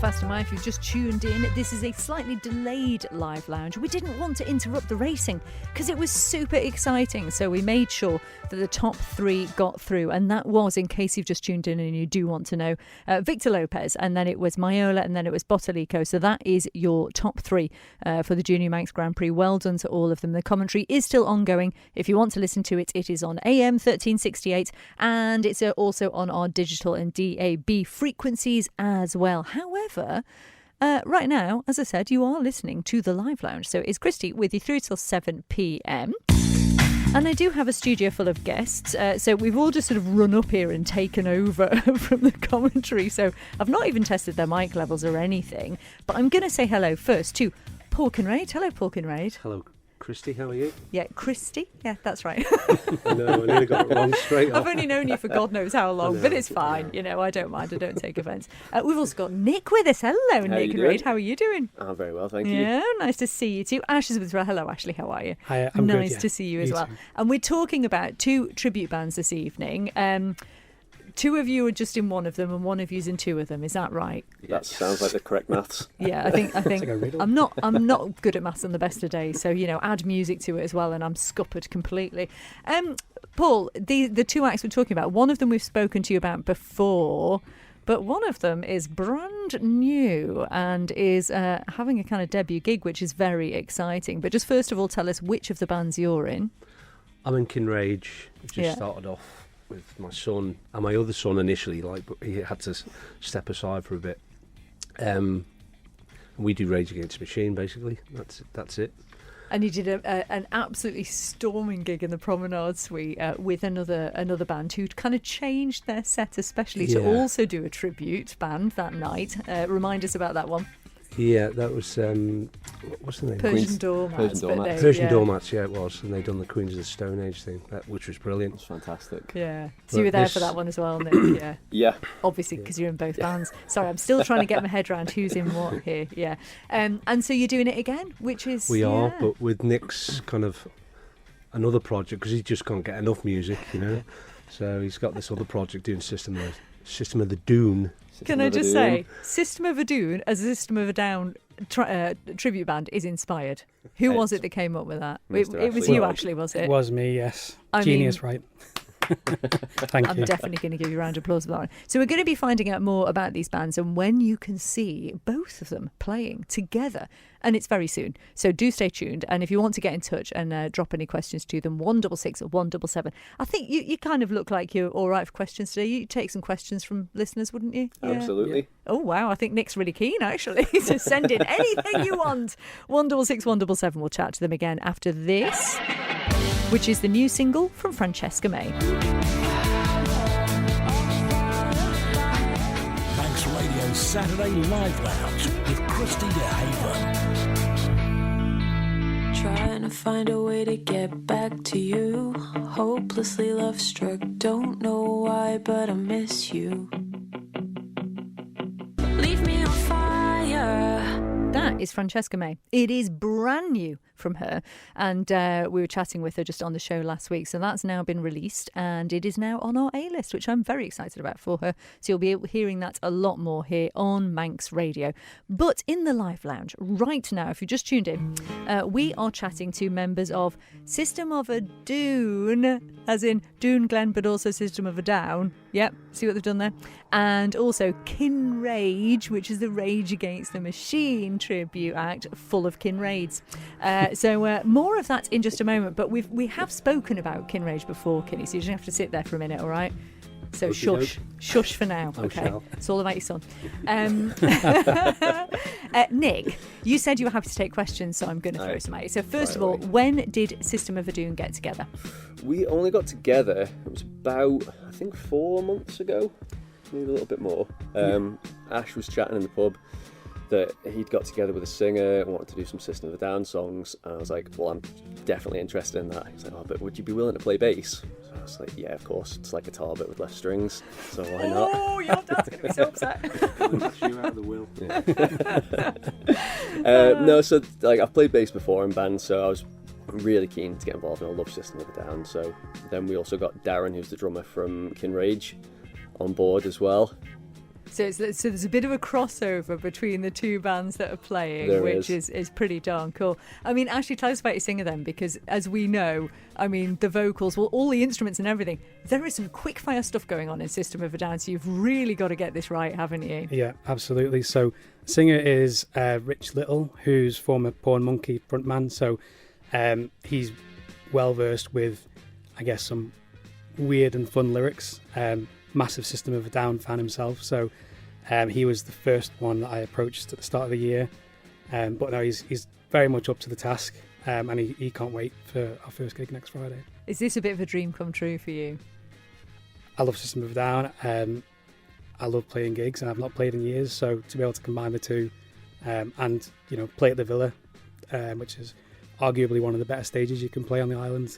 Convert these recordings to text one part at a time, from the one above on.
fast am I if you've just tuned in. This is a slightly delayed live lounge. We didn't want to interrupt the racing because it was super exciting, so we made sure that the top 3 got through, and that was, in case you've just tuned in and you do want to know, Victor Lopez, and then it was Mayola, and then it was Bottalico. So that is your top 3 for the Junior Manx Grand Prix. Well done to all of them. The commentary is still ongoing. If you want to listen to it, it is on AM 1368, and it's also on our digital and DAB frequencies as well. However, right now, as I said, you are listening to the Live Lounge. So it's Christy with you through till 7 p.m. And I do have a studio full of guests. So we've all just sort of run up here and taken over from the commentary. So I've not even tested their mic levels or anything. But I'm going to say hello first to Paul Kinrage. Hello, Paul Kinrage. Hello, Christy. How are you? Yeah, Christy. Yeah, that's right. I know, I nearly got it wrong straight off. I've only known you for God knows how long, but it's fine. You know, I don't mind. I don't take offence. We've also got Nick with us. Hello, Nick and Reid. How are you doing? I'm very well, thank you. Yeah, nice to see you too. Ash is with us. Well, hello, Ashley. How are you? Hi, I'm nice good, yeah. to see you as well. Too. And we're talking about 2 tribute bands this evening. 2 of you are just in one of them, and one of you's in 2 of them. Is that right? That sounds like the correct maths. Yeah, I think like a riddle. I'm not good at maths on the best of days, so add music to it as well, and I'm scuppered completely. Paul, the 2 acts we're talking about, one of them we've spoken to you about before, but one of them is brand new and is having a kind of debut gig, which is very exciting. But just first of all, tell us which of the bands you're in. I'm in Kinrage. Just started off with my son and my other son initially, but he had to step aside for a bit. We do Rage Against the Machine, basically. That's it. And you did an absolutely storming gig in the Promenade Suite with another band who'd kind of changed their set, especially to also do a tribute band that night. Remind us about that one. Yeah, that was what's the name? Persian Doormats. Persian Doormats, yeah, it was, and they'd done the Queens of the Stone Age thing, which was brilliant. It's fantastic. Yeah, so you were there for that one as well, Nick. Yeah. Yeah. Obviously, because you're in both bands. Sorry, I'm still trying to get my head around who's in what here. Yeah, and so you're doing it again, which is we are, but with Nick's kind of another project because he just can't get enough music, So he's got this other project doing System of the Dhoon. Can I just say, System of a Dhoon as a System of a Down tribute band is inspired. Who was it that came up with that? It was you, actually, was it? It was me, yes. Genius, right? Thank you. I'm definitely going to give you a round of applause for that one. So we're going to be finding out more about these bands and when you can see both of them playing together. And it's very soon. So do stay tuned. And if you want to get in touch and drop any questions to them, 166 or 177. I think you kind of look like you're all right for questions today. You take some questions from listeners, wouldn't you? Yeah. Absolutely. Oh, wow. I think Nick's really keen, actually. So send in anything you want. 166 177. We'll chat to them again after this, which is the new single from Francesca May. Manx Radio Saturday Live Lounge with Christy DeHaven. Trying to find a way to get back to you. Hopelessly love struck, don't know why, but I miss you. Leave me on fire. That is Francesca May. It is brand new from her, and we were chatting with her just on the show last week, so that's now been released and it is now on our A-list, which I'm very excited about for her. So you'll be hearing that a lot more here on Manx Radio. But in the Live Lounge right now, if you just tuned in, we are chatting to members of System of a Dhoon, as in Dhoon Glen, but also System of a Down. Yep, see what they've done there? And also Kinrage, which is the Rage Against the Machine tribute act full of Kinrades. So more of that in just a moment, but we have spoken about Kinrage before, Kinny, so you just have to sit there for a minute, all right? So shush for now, okay? It's all about your son. Nick, you said you were happy to take questions, so I'm going to throw some at you. So first of all, when did System of a Dhoon get together? We only got together, it was about, I think, 4 months ago, maybe a little bit more. Ash was chatting in the pub that he'd got together with a singer and wanted to do some System of a Down songs, and I was like, well, I'm definitely interested in that. He's like, oh, but would you be willing to play bass? So I was like, yeah, of course, it's like a guitar but with less strings, so why not? Oh, your dad's going to be so upset. You out of the will. No, so like I've played bass before in bands, so I was really keen to get involved, and I love System of a Down. So then we also got Darren, who's the drummer from Kinrage, on board as well. So there's a bit of a crossover between the two bands that are playing, There which is pretty darn cool. I mean, actually, tell us about your singer then, because as we know, I mean, the vocals, well, all the instruments and everything, there is some quick fire stuff going on in System of a Down, so you've really got to get this right, haven't you? Yeah, absolutely. So singer is Rich Little, who's former Porn Monkey frontman. So he's well versed with, I guess, some weird and fun lyrics. Massive System of a Down fan himself, so he was the first one that I approached at the start of the year. But no, he's very much up to the task, and he can't wait for our first gig next Friday. Is this a bit of a dream come true for you? I love System of a Down. I love playing gigs, and I've not played in years, so to be able to combine the two, and play at the Villa, which is arguably one of the better stages you can play on the island.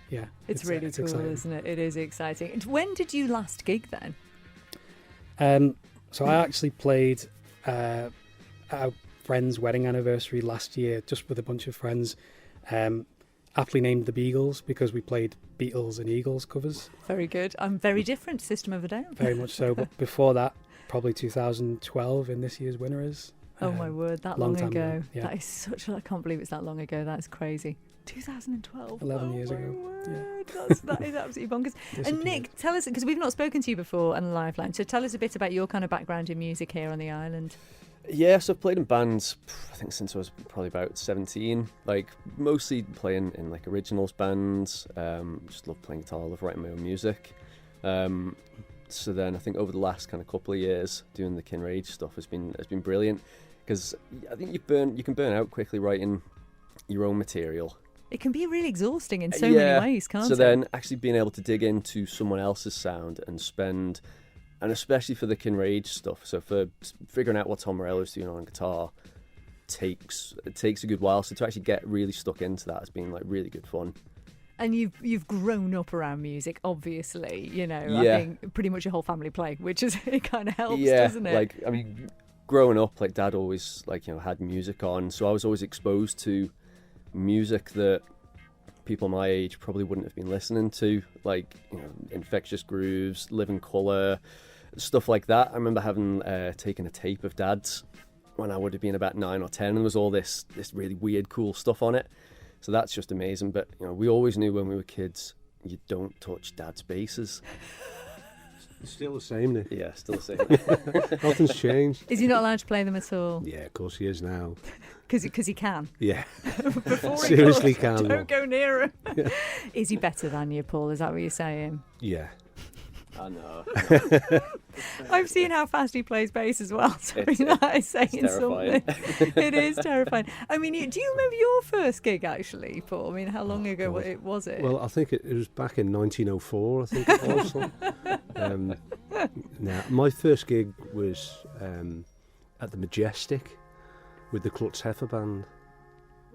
Yeah, it's really cool, exciting. Isn't it? It is exciting. And when did you last gig then? So I actually played at a friend's wedding anniversary last year, just with a bunch of friends. Aptly named the Beagles because we played Beatles and Eagles covers. Very good. I'm very different, System of a Down. Very much so. But before that, probably 2012 in this year's Winners. Oh my word, that long long time ago. ago, yeah. That is such I can't believe it's that long ago. That's crazy. 2012. 11 years my ago. Word. That is absolutely bonkers. And Nick, tell us, because we've not spoken to you before on the Live Line, so tell us a bit about your kind of background in music here on the island. Yeah, so I've played in bands, I think since I was probably about 17, like mostly playing in like originals bands, just love playing guitar, love writing my own music. So then I think over the last kind of couple of years doing the Kinrage stuff has been brilliant, because I think you can burn out quickly writing your own material. It can be really exhausting in so many ways, can't it? So then actually being able to dig into someone else's sound and spend, and especially for the Kinrage stuff, so for figuring out what Tom Morello's doing on guitar, it takes a good while. So to actually get really stuck into that has been like really good fun. And you've grown up around music, obviously. I think pretty much your whole family play, which is it kind of helps, doesn't it? Like I mean, growing up, like Dad always had music on, so I was always exposed to music that people my age probably wouldn't have been listening to, like Infectious Grooves, Living Colour, stuff like that. I remember having taken a tape of Dad's when I would have been about 9 or 10, and there was all this really weird, cool stuff on it. So that's just amazing. But we always knew when we were kids, you don't touch Dad's basses. It's still the same, Nick. Yeah, still the same. Nothing's changed. Is he not allowed to play them at all? Yeah, of course he is now. Because he can. Yeah. Before he Seriously goes, can. Don't go near him. Yeah. Is he better than you, Paul? Is that what you're saying? Yeah. I know. I've seen how fast he plays bass as well. So that is saying something. It is terrifying. I mean, do you remember your first gig actually, Paul? I mean, how long ago was it? Well, I think it was back in 1904. I think it was. Now, my first gig was at the Majestic with the Klutz Heifer Band.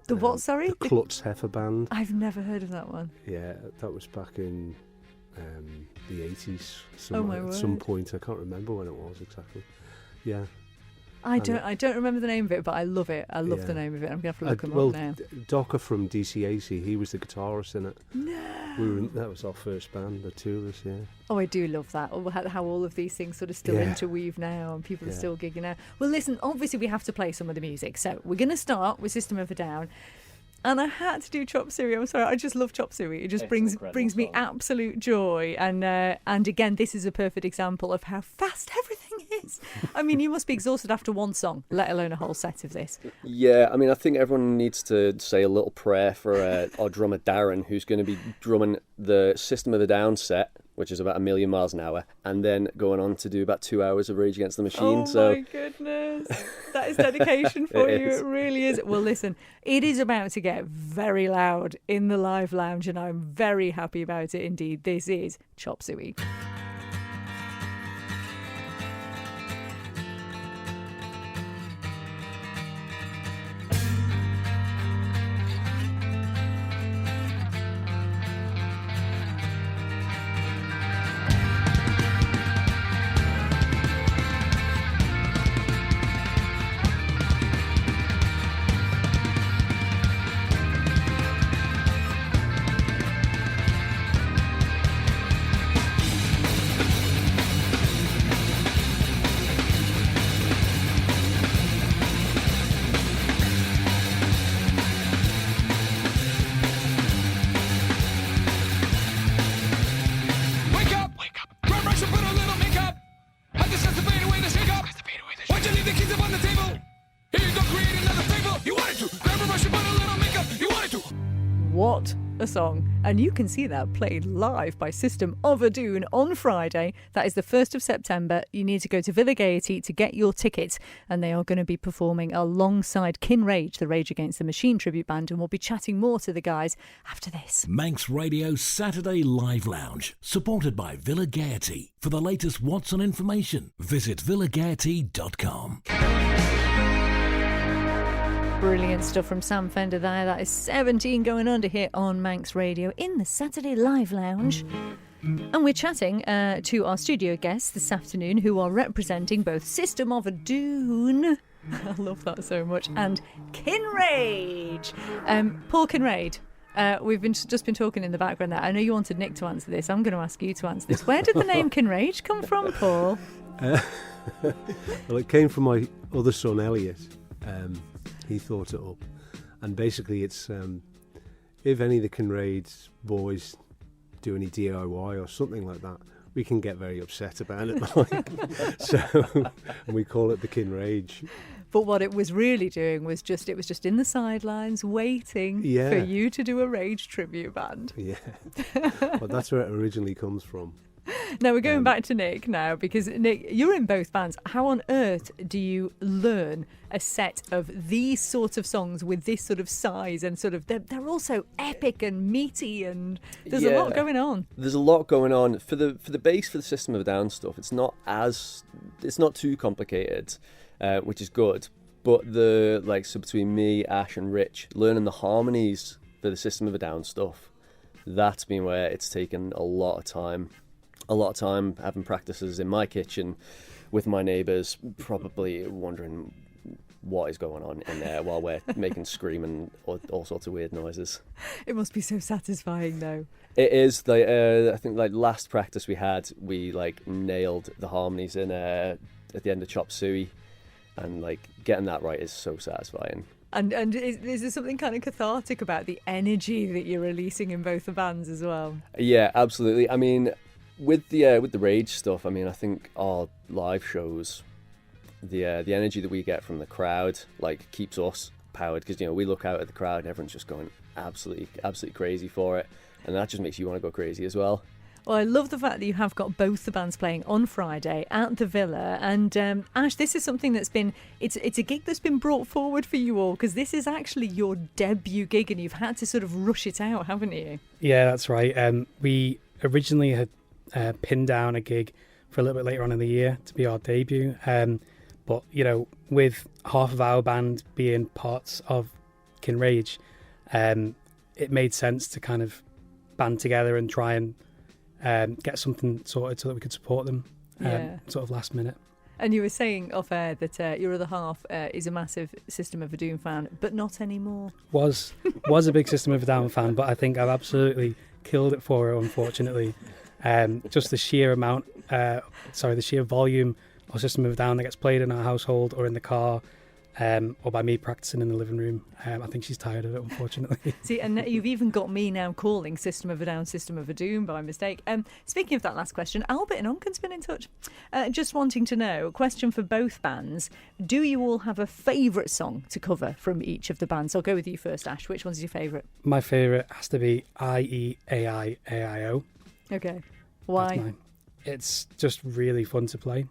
The what? Sorry. The Klutz Heifer Band. I've never heard of that one. Yeah, that was back in the 80s. At some point. I can't remember when it was exactly. Yeah. I don't remember the name of it, but I love it. I love the name of it. I'm going to have to look him up now. Docker from DCAC, he was the guitarist in it. No. That was our first band, the two of us, yeah. Oh, I do love that. How all of these things sort of still interweave now and people are still gigging out. Well, listen, obviously we have to play some of the music. So we're going to start with System of a Down. And I had to do Chop Suey. I'm sorry, I just love Chop Suey. It just brings me absolute joy. And again, this is a perfect example of how fast everything is. I mean, you must be exhausted after one song, let alone a whole set of this. Yeah, I mean, I think everyone needs to say a little prayer for our drummer Darren, who's going to be drumming the System of the Down set, which is about 1,000,000 miles an hour, and then going on to do about 2 hours of Rage Against the Machine. Oh my goodness. That is dedication for you. It really is. Well, listen, it is about to get very loud in the live lounge, and I'm very happy about it indeed. This is Chop Suey. a song, and you can see that played live by System of a Dhoon on Friday. That is the 1st of September. You need to go to Villa Gaiety to get your tickets, and they are going to be performing alongside Kinrage, the Rage Against the Machine tribute band, and we'll be chatting more to the guys after this. Manx Radio Saturday Live Lounge, supported by Villa Gaiety. For the latest What's On information, visit villagaiety.com. Brilliant stuff from Sam Fender there. That is 17 going under here on Manx Radio in the Saturday Live Lounge. And we're chatting to our studio guests this afternoon who are representing both System of a Dhoon, I love that so much, and Kinrage. Paul Kinrage, we've just been talking in the background there. I know you wanted Nick to answer this. I'm going to ask you to answer this. Where did the name Kinrage come from, Paul? Well, it came from my other son, Elliot. He thought it up. And basically it's, if any of the Kinrage boys do any DIY or something like that, we can get very upset about it. And we call it the Kinrage. But what it was really doing was it was just in the sidelines waiting for you to do a Rage tribute band. Yeah. Well, that's where it originally comes from. Now we're going back to Nick now, because Nick, you're in both bands. How on earth do you learn a set of these sorts of songs with this sort of size and sort of they're also epic and meaty, and there's a lot going on. There's a lot going on for the bass, for the System of a Down stuff. It's not too complicated, which is good. But so between me, Ash, and Rich, learning the harmonies for the System of a Down stuff, that's been where it's taken a lot of time. A lot of time having practices in my kitchen with my neighbours, probably wondering what is going on in there while we're making screaming all sorts of weird noises. It must be so satisfying, though. It is. I think last practice we had, we nailed the harmonies in at the end of Chop Suey, and getting that right is so satisfying. And is there something kind of cathartic about the energy that you're releasing in both the bands as well? Yeah, absolutely. I mean, with the Rage stuff, I mean, I think our live shows, the energy that we get from the crowd keeps us powered, because we look out at the crowd and everyone's just going absolutely crazy for it, and that just makes you want to go crazy as well. Well, I love the fact that you have got both the bands playing on Friday at the Villa. And Ash, this is something that's been, it's a gig that's been brought forward for you all, because this is actually your debut gig and you've had to sort of rush it out, haven't you? Yeah, that's right. We originally had pinned down a gig for a little bit later on in the year to be our debut. But, with half of our band being parts of Kinrage, it made sense to kind of band together and try and get something sorted so that we could support them sort of last minute. And you were saying off air that your other half is a massive System of a Doom fan, but not anymore. Was a big System of a Down fan, but I think I've absolutely killed it for her, unfortunately. Just the sheer the sheer volume of System of a Down that gets played in our household or in the car, or by me practicing in the living room. I think she's tired of it, unfortunately. See, and you've even got me now calling System of a Down System of a Doom by mistake. Speaking of that last question, Albert and Onken's been in touch. Just wanting to know, question for both bands, do you all have a favourite song to cover from each of the bands? I'll go with you first, Ash. Which one's your favourite? My favourite has to be IEAIAIO. Okay. Why? That's mine. It's just really fun to play,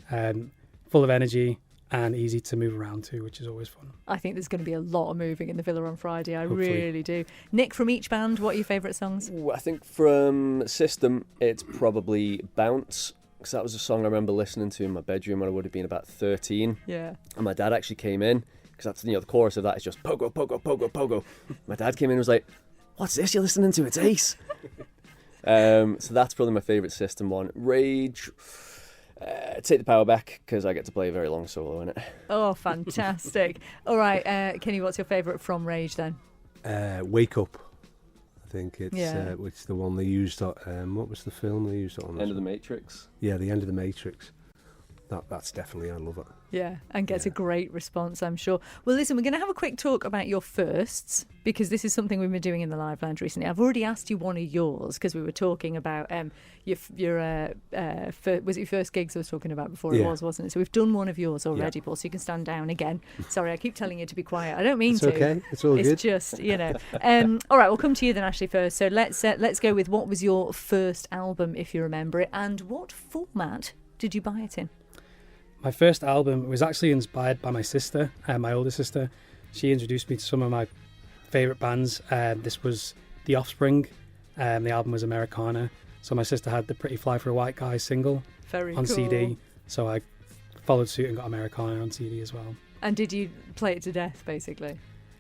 full of energy and easy to move around to, which is always fun. I think there's going to be a lot of moving in the Villa on Friday. Hopefully. Really do. Nick, from each band, what are your favourite songs? I think from System, it's probably Bounce, because that was a song I remember listening to in my bedroom when I would have been about 13. Yeah. And my dad actually came in, because that's the chorus of that is just pogo, pogo, pogo, pogo. My dad came in and was like, "What's this you're listening to? It's Ace." So that's probably my favourite System one. Rage, Take the Power Back, because I get to play a very long solo in it. Oh, fantastic. All right, Kenny, what's your favourite from Rage then? Wake Up. I think it's which is the one they used on, what was the film they used it on? End of the Matrix. Yeah, the End of the Matrix. that's definitely, I love it. Yeah, and gets a Yeah. great response, I'm sure. Well, listen, we're going to have a quick talk about your firsts, because this is something we've been doing in the Live Lounge recently. I've already asked you one of yours, because we were talking about your was it your first gigs I was talking about before? It Yeah. wasn't it? So we've done one of yours already, Paul, so you can stand down again. Sorry, I keep telling you to be quiet. I don't mean It's to. okay. It's all It's good. just, all right, we'll come to you then, Ashley, first. So let's go with, what was your first album, if you remember it, and what format did you buy it in? My first album was actually inspired by my sister, my older sister. She introduced me to some of my favourite bands. This was The Offspring. The album was Americana. So my sister had the Pretty Fly for a White Guy single Very on cool. CD. So I followed suit and got Americana on CD as well. And did you play it to death, basically?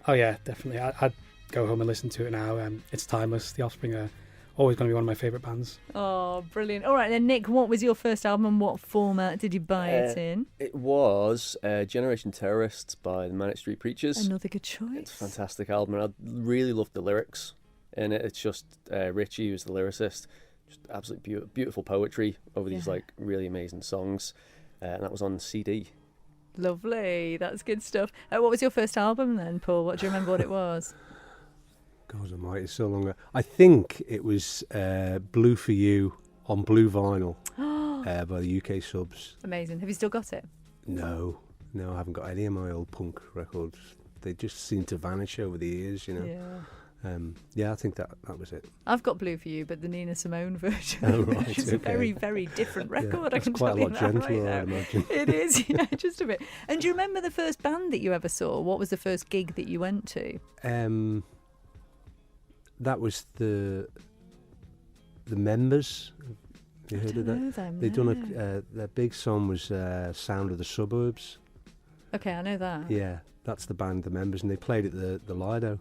Oh yeah, definitely. I'd go home and listen to it now. It's timeless. The Offspring are always going to be one of my favourite bands. Oh, brilliant. All right, then, Nick, what was your first album and what format did you buy it in? It was Generation Terrorists by the Manic Street Preachers. Another good choice. It's a fantastic album, and I really loved the lyrics in it. It's just Richie, who's the lyricist, just absolutely beautiful poetry over these Yeah. like really amazing songs, and that was on CD. Lovely. That's good stuff. What was your first album then, Paul? What do you remember what it was? God almighty, so long ago. I think it was Blue for You on blue vinyl by the UK Subs. Amazing. Have you still got it? No, I haven't got any of my old punk records. They just seem to vanish over the years, you know. Yeah. I think that was it. I've got Blue for You, but the Nina Simone version, Oh, right, which is a okay. very, very different record. I That's can quite tell a you lot that gentler, right I'd now. imagine. It is, yeah, just a bit. And do you remember the first band that you ever saw? What was the first gig that you went to? That was the Members. Have you heard of that? Know them, They'd no. done their big song was Sound of the Suburbs. Okay, I know that. Yeah, that's the band, the Members, and they played at the Lido.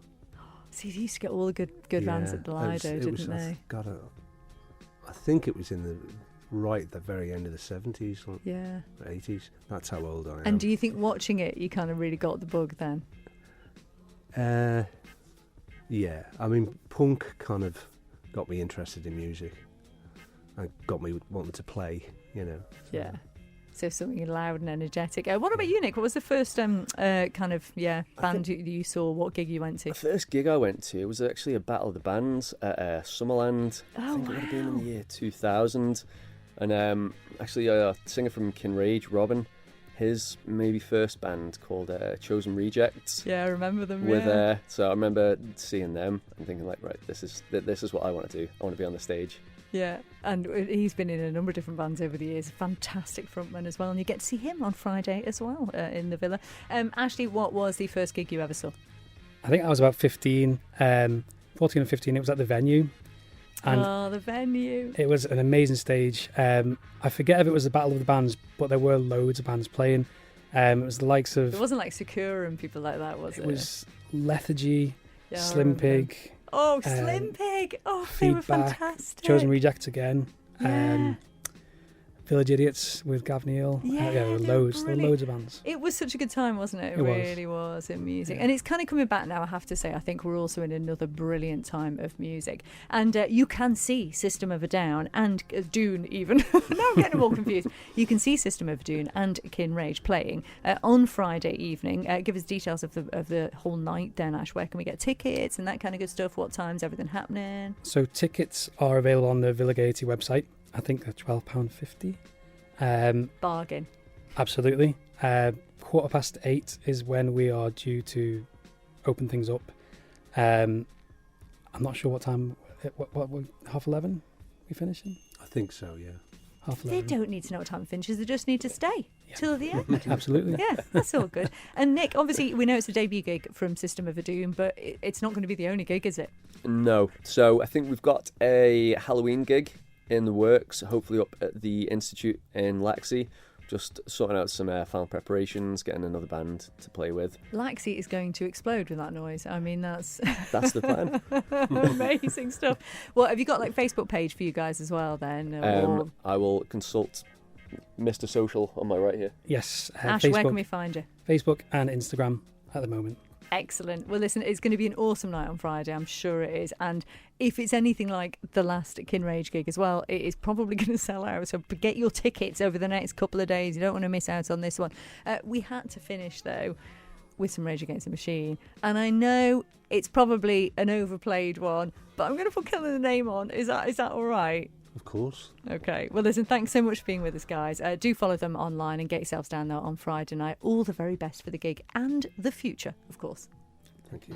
See, they used to get all the good bands at the Lido, didn't they? I think it was in the right at the very end of the 70s, or Yeah. 80s. That's how old I am. And do you think watching it, you kind of really got the bug then? Yeah, I mean, punk kind of got me interested in music and got me wanting to play, you know. So. Yeah. So something loud and energetic. What about you, Nick? What was the first band you saw? What gig you went to? The first gig I went to was actually a Battle of the Bands at Summerland. I Oh, think it would have been in wow. the year 2000. And actually a singer from Kinrage, Robin, his maybe first band called Chosen Rejects. Yeah, I remember them. With so I remember seeing them and thinking like, right, this is what I want to do. I want to be on the stage. Yeah, and he's been in a number of different bands over the years. Fantastic frontman as well, and you get to see him on Friday as well in the Villa. Ashley, what was the first gig you ever saw? I think I was about 14 or 15. It was at the Venue. And the Venue. it was an amazing stage. I forget if it was the Battle of the Bands, but there were loads of bands playing. It was the likes of... It wasn't like Sakura and people like that, was it? It was Lethargy, Yeah, I Slim remember them. Pig, Oh, Slim Pig. Oh, they were Feedback, fantastic. Chosen Rejects again, Yeah. Village Idiots with Gav Neal. Yeah, there were they're loads. There were brilliant. loads of bands. It was such a good time, wasn't it? It It was. really was in music. Yeah. And it's kind of coming back now, I have to say. I think we're also in another brilliant time of music. And you can see System of a Down and Dhoon even. Now I'm getting them all confused. You can see System of a Down and Kinrage playing on Friday evening. Give us details of the whole night then, Ash. Where can we get tickets and that kind of good stuff? What time's everything happening? So tickets are available on the Villa Gaiety website. I think they're £12.50. Bargain. Absolutely. 8:15 is when we are due to open things up. I'm not sure what time. What 11:30 we finishing? I think so, yeah. 11:30. They don't need to know what time it finishes. They just need to stay till the end. Absolutely. Yeah, that's all good. And Nick, obviously, we know it's a debut gig from System of a Doom, but it's not going to be the only gig, is it? No. So I think we've got a Halloween gig in the works, hopefully up at the Institute in Laxey. Just sorting out some final preparations, getting another band to play with. Laxey is going to explode with that noise. I mean, that's That's the plan. amazing stuff. Well, have you got like Facebook page for you guys as well then? Or I will consult Mr. Social on my right here. Yes. Ash, where can we find you? Facebook and Instagram at the moment. Excellent. Well, listen, it's going to be an awesome night on Friday. I'm sure it is. And if it's anything like the last Kinrage gig as well, it is probably going to sell out. So get your tickets over the next couple of days. You don't want to miss out on this one. We had to finish, though, with some Rage Against the Machine. And I know it's probably an overplayed one, but I'm going to put Killing the Name on. Is that all right? Of course. Okay. Well, listen, thanks so much for being with us, guys. Do follow them online and get yourselves down there on Friday night. All the very best for the gig and the future, of course. Thank you.